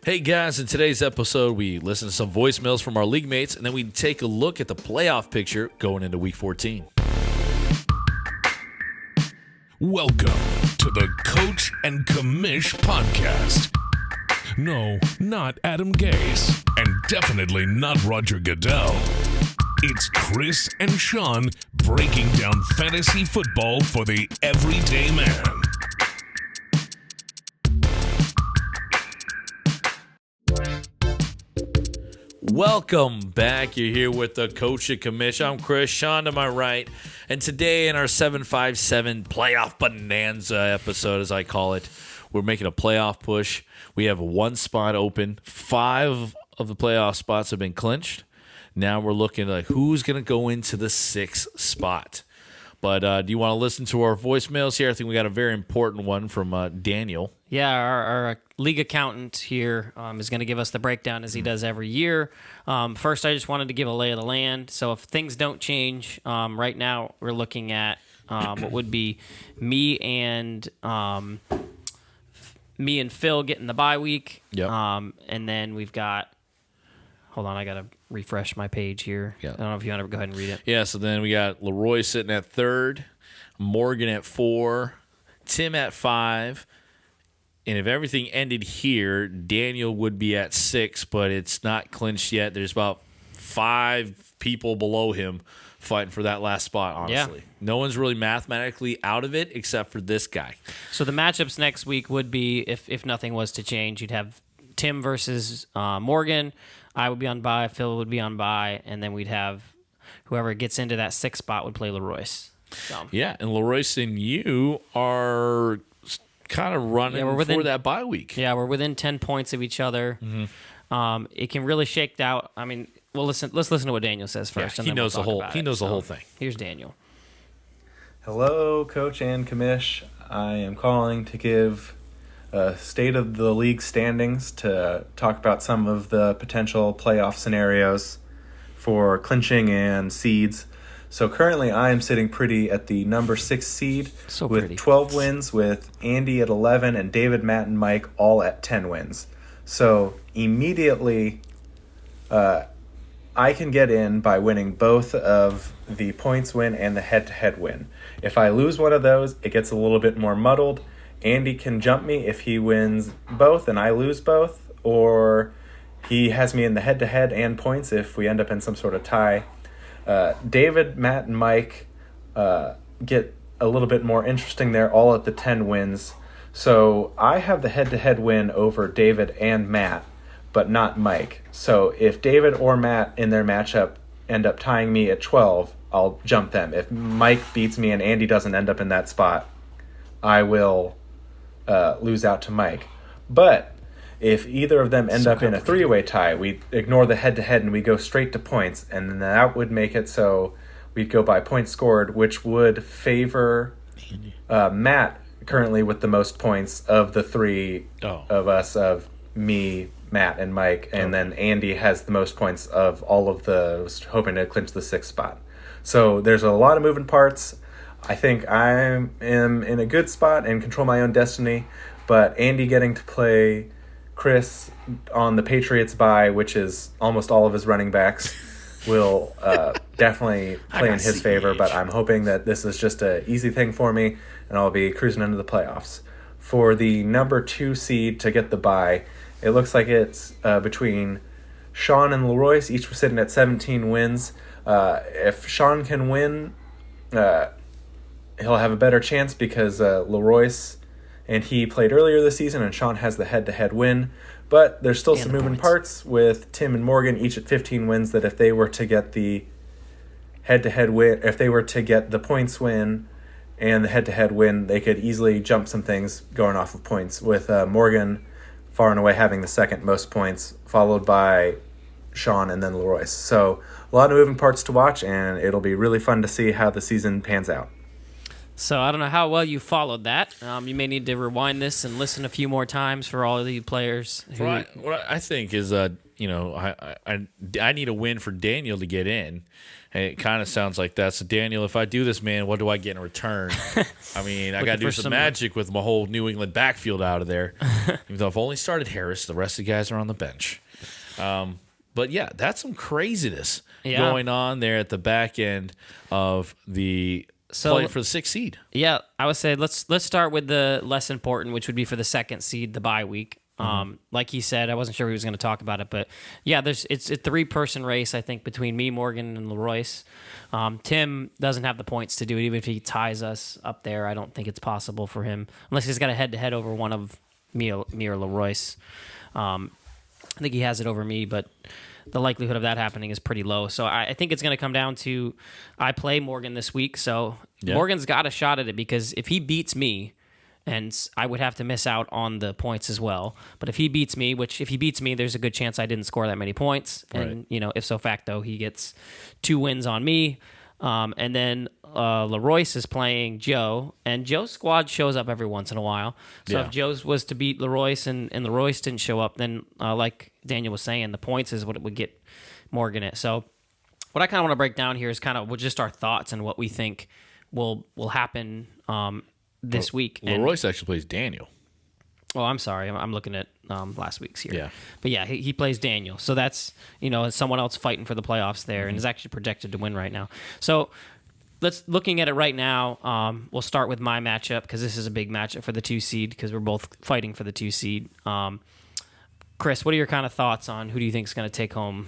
Hey guys, in today's episode, we listen to some voicemails from our league mates, and then we take a look at the playoff picture going into Week 14. Welcome to the Coach and Commish podcast. No, not Adam Gase, and definitely not Roger Goodell. It's Chris and Sean breaking down fantasy football for the everyday man. Welcome back. You're here with the Coach and Commish. I'm Chris, Sean to my right, and today in our 757 Playoff Bonanza episode, as I call it, we're making a playoff push. We have one spot open. 5 of the playoff spots have been clinched. Now we're looking at who's going to go into the 6th spot. But do you want to listen to our voicemails here? I think we got a very important one from Daniel. Yeah, our league accountant here is going to give us the breakdown as he does every year. First, I just wanted to give a lay of the land. So if things don't change, right now we're looking at what would be me and Phil getting the bye week. Yep. And then we've got, hold on, I got to refresh my page here. Yeah. I don't know if you want to go ahead and read it. Yeah, so then we got Leroy sitting at 3rd, Morgan at 4, Tim at 5. And if everything ended here, Daniel would be at 6, but it's not clinched yet. There's about 5 people below him fighting for that last spot, honestly. Yeah. No one's really mathematically out of it except for this guy. So the matchups next week would be, if nothing was to change, you'd have Tim versus Morgan. I would be on bye. Phil would be on bye. And then we'd have whoever gets into that 6th spot would play Leroyce. So. Yeah, and Leroyce and you are kind of running for that bye week. Yeah, we're within 10 points of each other. Mm-hmm. It can really shake out. I mean, let's listen to what Daniel says first. Yeah, and he knows the whole thing. Here's Daniel. Hello, Coach and Commish. I am calling to give a state of the league standings to talk about some of the potential playoff scenarios for clinching and seeds. So currently I am sitting pretty at the number 6 seed with 12 wins, with Andy at 11 and David, Matt, and Mike all at 10 wins. So immediately I can get in by winning both of the points win and the head-to-head win. If I lose one of those, it gets a little bit more muddled. Andy can jump me if he wins both and I lose both, or he has me in the head-to-head and points if we end up in some sort of tie. David, Matt, and Mike get a little bit more interesting there, all at the 10 wins. So I have the head-to-head win over David and Matt, but not Mike. So if David or Matt in their matchup end up tying me at 12, I'll jump them. If Mike beats me and Andy doesn't end up in that spot, I will lose out to Mike. But if either of them end up in a 3-way tie, we ignore the head-to-head and we go straight to points, and then that would make it so we'd go by points scored, which would favor Matt currently with the most points of the 3 of us, of me, Matt, and Mike, and then Andy has the most points of all of those, hoping to clinch the 6th spot. So there's a lot of moving parts. I think I am in a good spot and control my own destiny, but Andy getting to play Chris on the Patriots bye, which is almost all of his running backs, will definitely play in his favor, but I'm hoping that this is just an easy thing for me, and I'll be cruising into the playoffs. For the number 2 seed to get the bye, it looks like it's between Sean and Leroyce, each sitting at 17 wins. If Sean can win, he'll have a better chance because Leroyce and he played earlier this season, and Sean has the head-to-head win. But there's still some moving parts with Tim and Morgan, each at 15 wins, that if they were to get the head-to-head win, if they were to get the points win and the head-to-head win, they could easily jump some things going off of points, with Morgan far and away having the 2nd most points, followed by Sean and then Leroyce. So a lot of moving parts to watch, and it'll be really fun to see how the season pans out. So I don't know how well you followed that. You may need to rewind this and listen a few more times for all of you players. What I think is, I need a win for Daniel to get in. And it kind of sounds like that. So, Daniel, if I do this, man, what do I get in return? I mean, I got to do some magic with my whole New England backfield out of there. Even though I've only started Harris, the rest of the guys are on the bench. But, yeah, that's some craziness going on there at the back end of the play for the 6th seed. Yeah, I would say let's start with the less important, which would be for the 2nd seed, the bye week. Like he said, I wasn't sure he was going to talk about it, but yeah, it's a 3-person race, I think, between me, Morgan, and Leroyce. Tim doesn't have the points to do it. Even if he ties us up there, I don't think it's possible for him, unless he's got a head-to-head over one of me or Leroyce. I think he has it over me, but the likelihood of that happening is pretty low. So I think it's going to come down to I play Morgan this week, so Morgan's got a shot at it, because if he beats me, and I would have to miss out on the points as well. But if he beats me, there's a good chance I didn't score that many points. And, if so facto, he gets 2 wins on me. And then Leroyce is playing Joe, and Joe's squad shows up every once in a while. So if Joe's was to beat Leroyce and Leroyce didn't show up, then like Daniel was saying, the points is what it would get Morgan at. So what I kind of want to break down here is kind of just our thoughts and what we think will happen this week. Leroyce actually plays Daniel. Oh, I'm sorry. I'm looking at last week's here. Yeah. But yeah, he plays Daniel. So that's, someone else fighting for the playoffs there, and is actually projected to win right now. So looking at it right now, we'll start with my matchup, because this is a big matchup for the 2 seed, because we're both fighting for the 2 seed. Chris, what are your kind of thoughts on who do you think is going to take home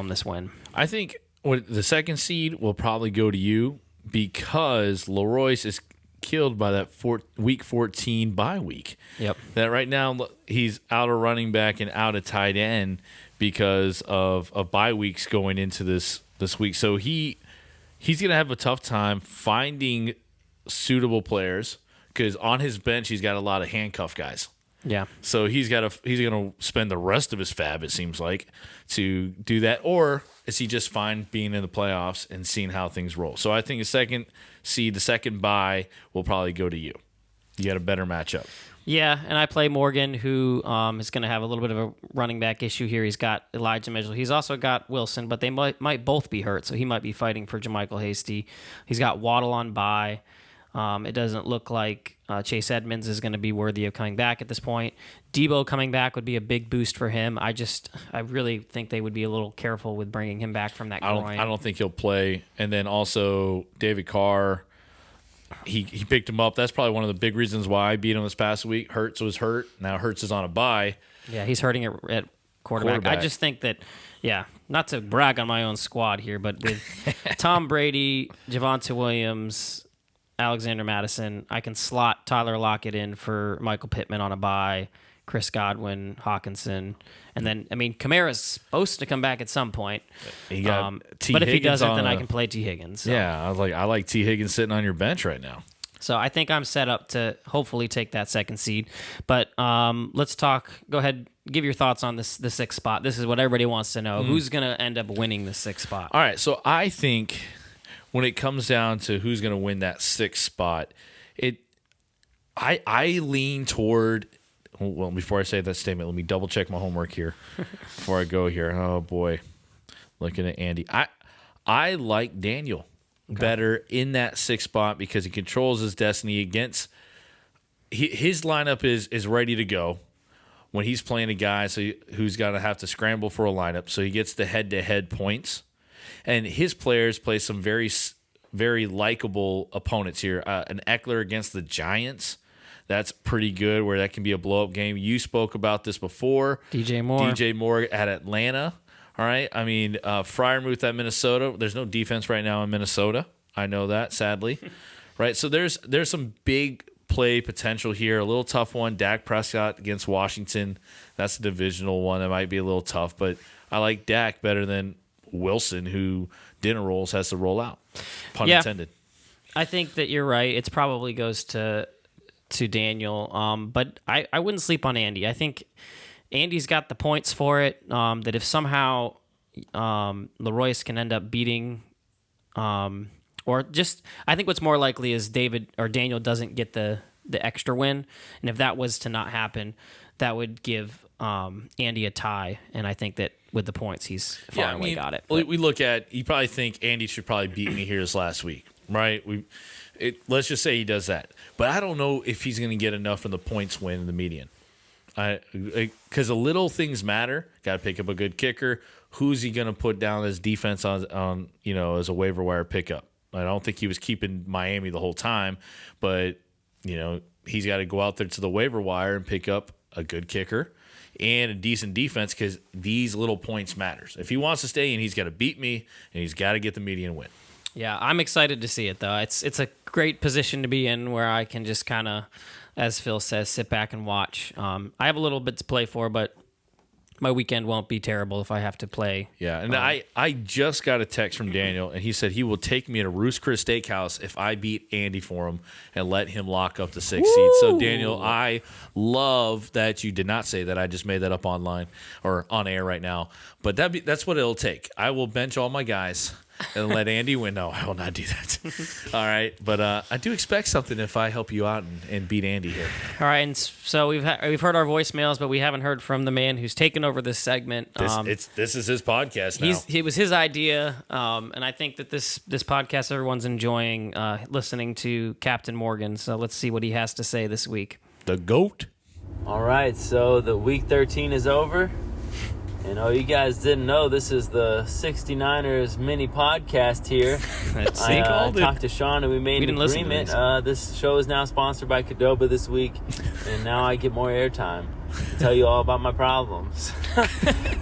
this win? I think the 2nd seed will probably go to you, because Leroyce is killed by that week 14 bye week. Yep. That right now he's out of running back and out of tight end because of bye weeks going into this week. So he's gonna have a tough time finding suitable players, because on his bench he's got a lot of handcuff guys. Yeah. So he's gonna spend the rest of his fab, it seems like, to do that. Or is he just fine being in the playoffs and seeing how things roll? So I think the 2nd seed, the 2nd bye, will probably go to you. You got a better matchup. Yeah, and I play Morgan, who is going to have a little bit of a running back issue here. He's got Elijah Mitchell. He's also got Wilson, but they might both be hurt, so he might be fighting for JaMychal Hasty. He's got Waddle on bye. It doesn't look like Chase Edmonds is going to be worthy of coming back at this point. Debo coming back would be a big boost for him. I really think they would be a little careful with bringing him back from that groin. I don't think he'll play. And then also David Carr, he picked him up. That's probably one of the big reasons why I beat him this past week. Hurts was hurt. Now Hurts is on a bye. Yeah, he's hurting at quarterback. I just think that, not to brag on my own squad here, but with Tom Brady, Javonte Williams, Alexander Madison, I can slot Tyler Lockett in for Michael Pittman on a bye, Chris Godwin, Hawkinson, and then, Kamara's supposed to come back at some point. He got T. But if he Higgins doesn't, then I can play T. Higgins. So. Yeah, I like T. Higgins sitting on your bench right now. So I think I'm set up to hopefully take that 2nd seed. But let's talk. Go ahead, give your thoughts on the 6th spot. This is what everybody wants to know. Who's going to end up winning the 6th spot? All right, so I think when it comes down to who's going to win that 6th spot, I lean toward. Well, before I say that statement, let me double check my homework here before I go here. Oh boy, looking at Andy, I like Daniel better in that 6th spot, because he controls his destiny against his lineup is ready to go when he's playing a guy who's going to have to scramble for a lineup, so he gets the head-to-head points. And his players play some very, very likable opponents here. An Eckler against the Giants, that's pretty good, where that can be a blow-up game. You spoke about this before. DJ Moore at Atlanta. All right. Freiermuth at Minnesota. There's no defense right now in Minnesota. I know that, sadly. Right. So there's some big play potential here. A little tough one. Dak Prescott against Washington. That's a divisional one. That might be a little tough, but I like Dak better than Wilson, who dinner rolls has to roll out. Pun intended. I think that you're right. It probably goes to Daniel. But I wouldn't sleep on Andy. I think Andy's got the points for it. That if somehow Leroyce can end up beating, or just, I think what's more likely is David or Daniel doesn't get the extra win. And if that was to not happen, that would give Andy a tie, and I think that with the points, he's far and away got it. We look at, you probably think Andy should probably beat me here this last week, right? Let's just say he does that. But I don't know if he's going to get enough in the points win in the median. Because the little things matter. Got to pick up a good kicker. Who's he going to put down as defense on as a waiver wire pickup? I don't think he was keeping Miami the whole time, but he's got to go out there to the waiver wire and pick up a good kicker and a decent defense, because these little points matters. If he wants to stay in, he's got to beat me, and he's got to get the median win. Yeah, I'm excited to see it, though. It's a great position to be in where I can just kind of, as Phil says, sit back and watch. I have a little bit to play for, but my weekend won't be terrible if I have to play. Yeah, and I just got a text from Daniel, and he said he will take me to Roost Chris Steakhouse if I beat Andy for him and let him lock up the 6th seed. So, Daniel, I love that you did not say that. I just made that up online or on air right now. But that's what it'll take. I will bench all my guys and let Andy win. No, I will not do that. All right, but I do expect something if I help you out and beat Andy here. All right, and so we've heard our voicemails, but we haven't heard from the man who's taken over this segment. This is his podcast now. It was his idea, and I think that this podcast everyone's enjoying listening to Captain Morgan. So let's see what he has to say this week. The GOAT. All right, so the week 13 is over. And you guys didn't know, this is the 69ers mini podcast here. I talked to Sean and we made an agreement. This show is now sponsored by Qdoba this week, and now I get more airtime to tell you all about my problems.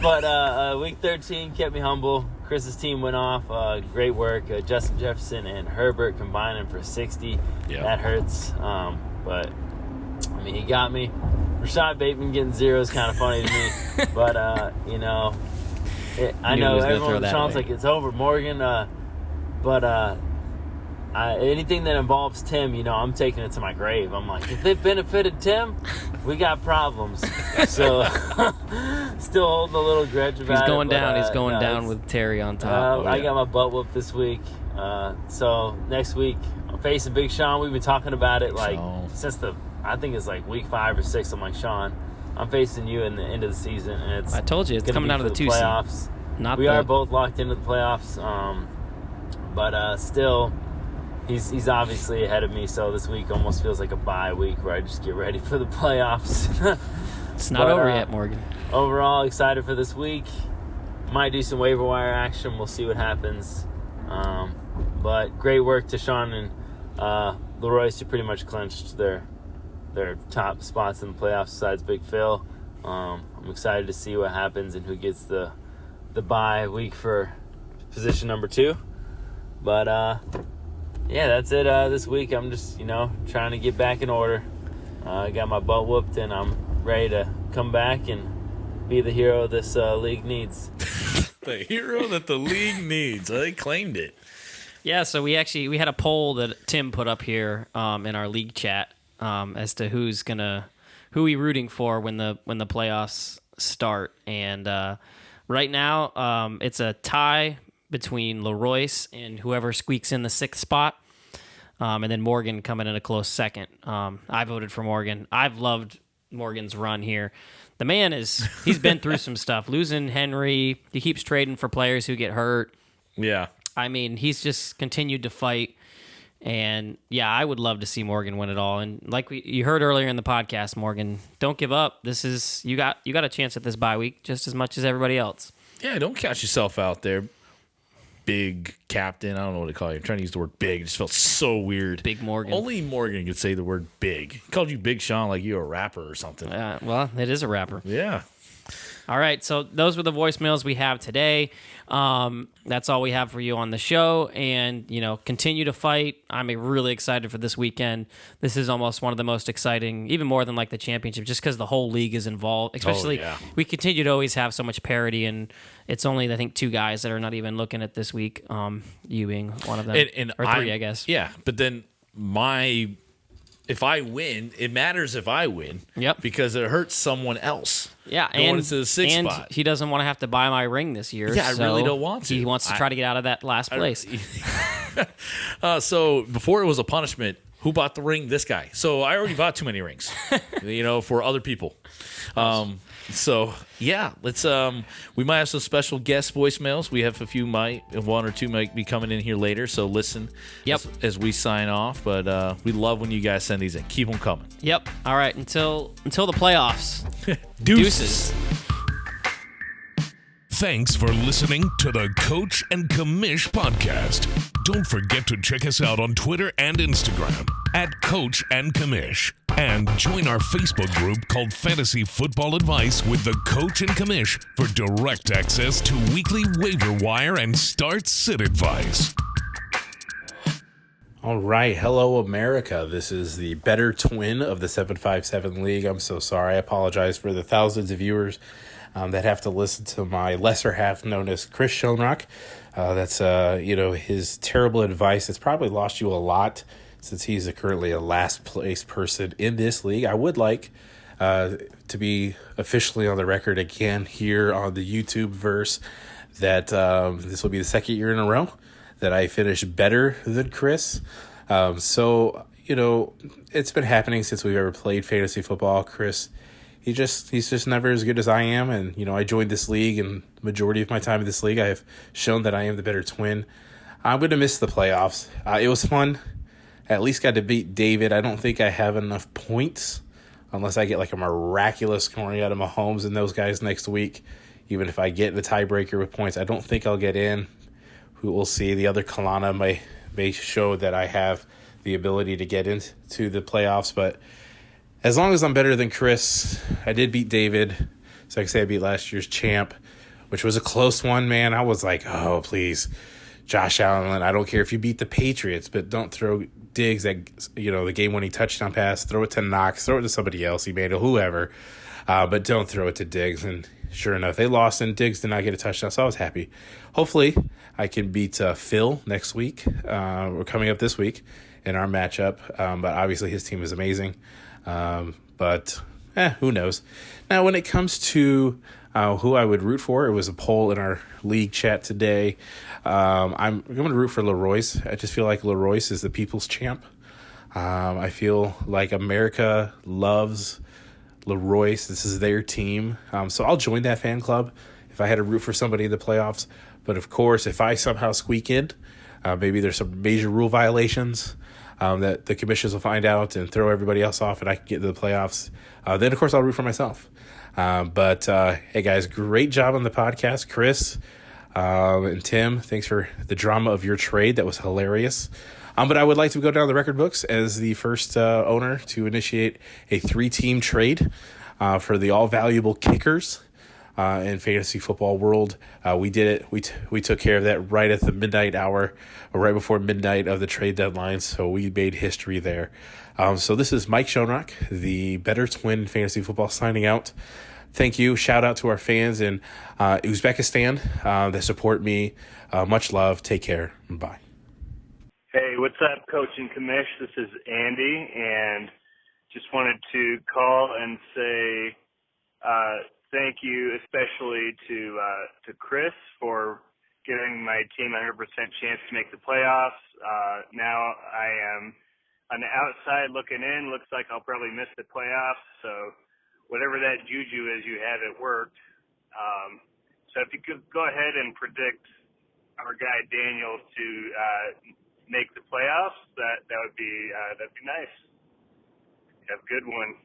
But week 13 kept me humble. Chris's team went off. Great work. Justin Jefferson and Herbert combining for 60. Yep. That hurts. But, he got me. Rashad Bateman getting 0 is kind of funny to me, but I know everyone. Sean's like, it's over, Morgan. But anything that involves Tim, I'm taking it to my grave. I'm like, if it benefited Tim, we got problems. So still holding a little grudge about it. He's going down with Terry on top. I got my butt whooped this week. So next week I'm facing Big Sean. We've been talking about it since I think it's like week 5 or 6. I'm like, Sean, I'm facing you in the end of the season, and I told you it's coming down to the 2 playoffs. We are both locked into the playoffs, but still, he's obviously ahead of me. So this week almost feels like a bye week where I just get ready for the playoffs. It's not over yet, Morgan. Overall, excited for this week. Might do some waiver wire action. We'll see what happens. But great work to Sean and Leroyce, who pretty much clinched their top spots in the playoffs besides Big Phil. I'm excited to see what happens and who gets the bye week for position number 2. But that's it this week. I'm just trying to get back in order. I got my butt whooped and I'm ready to come back and be the hero this league needs. The hero that the league needs. They claimed it. Yeah, so we had a poll that Tim put up here in our league chat. As to who we rooting for when the playoffs start, and right now it's a tie between Leroyce and whoever squeaks in the 6th spot, and then Morgan coming in a close second. I voted for Morgan. I've loved Morgan's run here. The man he's been through some stuff, losing Henry. He keeps trading for players who get hurt. Yeah, he's just continued to fight. And yeah, I would love to see Morgan win it all. And like you heard earlier in the podcast, Morgan, don't give up. This is you got a chance at this bye week just as much as everybody else. Yeah, don't count yourself out there, big captain. I don't know what to call you. I'm trying to use the word big. It just felt so weird. Big Morgan. Only Morgan could say the word big. He called you Big Sean like you're a rapper or something. Well, it is a rapper. Yeah. All right, so those were the voicemails we have today. That's all we have for you on the show. And, continue to fight. I'm really excited for this weekend. This is almost one of the most exciting, even more than like the championship, just because the whole league is involved. Especially, we continue to always have so much parity, and it's only, I think, 2 guys that are not even looking at this week, you being one of them. Or 3, I guess. Yeah, but then if I win, it matters if I win. Yep. Because it hurts someone else. Yeah, going into the 6th spot. And he doesn't want to have to buy my ring this year. Yeah, I really don't want to. He wants to try to get out of that last place. So before it was a punishment, Who bought the ring? This guy. So I already bought too many rings, for other people. So yeah, let's. We might have some special guest voicemails. We have one or two might be coming in here later. So listen. Yep. As we sign off, but we love when you guys send these in. Keep them coming. Yep. All right. Until the playoffs. Deuces. Thanks for listening to the Coach and Commish podcast. Don't forget to check us out on Twitter and Instagram at Coach and Commish. And join our Facebook group called Fantasy Football Advice with the Coach and Commish for direct access to weekly waiver wire and start-sit advice. All right. Hello, America. This is the better twin of the 757 League. I'm so sorry. I apologize for the thousands of viewers that have to listen to my lesser half known as Chris Schoenrock. That's his terrible advice. It's probably lost you a lot since he's currently a last place person in this league. I would like to be officially on the record again here on the YouTube verse that this will be the second year in a row that I finished better than Chris. So it's been happening since we've ever played fantasy football. Chris, he's just never as good as I am. And, I joined this league, and the majority of my time in this league, I have shown that I am the better twin. I'm going to miss the playoffs. It was fun. I at least got to beat David. I don't think I have enough points unless I get like a miraculous scoring out of Mahomes and those guys next week. Even if I get the tiebreaker with points, I don't think I'll get in. We'll see. The other Kalana may show that I have the ability to get into the playoffs. But as long as I'm better than Chris, I did beat David. So I can say I beat last year's champ, which was a close one, man. I was like, oh, please, Josh Allen, I don't care if you beat the Patriots, but don't throw Diggs at, the game-winning touchdown pass. Throw it to Knox. Throw it to somebody else, Emmanuel, whoever. But don't throw it to Diggs. And sure enough, they lost, and Diggs did not get a touchdown, so I was happy. Hopefully, I can beat Phil next week. We're coming up this week in our matchup, but obviously his team is amazing. But who knows? Now, when it comes to who I would root for, it was a poll in our league chat today. I'm going to root for Leroy's. I just feel like Leroy's is the people's champ. I feel like America loves Leroy's. This is their team. So I'll join that fan club if I had to root for somebody in the playoffs. But of course, if I somehow squeak in, maybe there's some major rule violations that the commissioners will find out and throw everybody else off, and I can get to the playoffs. Then, of course, I'll root for myself. But hey, guys, great job on the podcast. Chris and Tim, thanks for the drama of your trade. That was hilarious. But I would like to go down the record books as the first owner to initiate a 3-team trade for the all-valuable kickers in fantasy football world. We did it. We took care of that right at the midnight hour, or right before midnight of the trade deadline, so we made history there. So this is Mike Schoenrock, the Better Twin Fantasy Football, signing out. Thank you. Shout out to our fans in Uzbekistan that support me. Much love. Take care. Bye. Hey, what's up, Coach and Commish? This is Andy, and just wanted to call and say thank you, especially to Chris for giving my team 100% chance to make the playoffs. Now I am on the outside looking in. Looks like I'll probably miss the playoffs, so whatever that juju is, you have it worked. So if you could go ahead and predict our guy Daniel to make the playoffs, that'd be nice. Have a good one.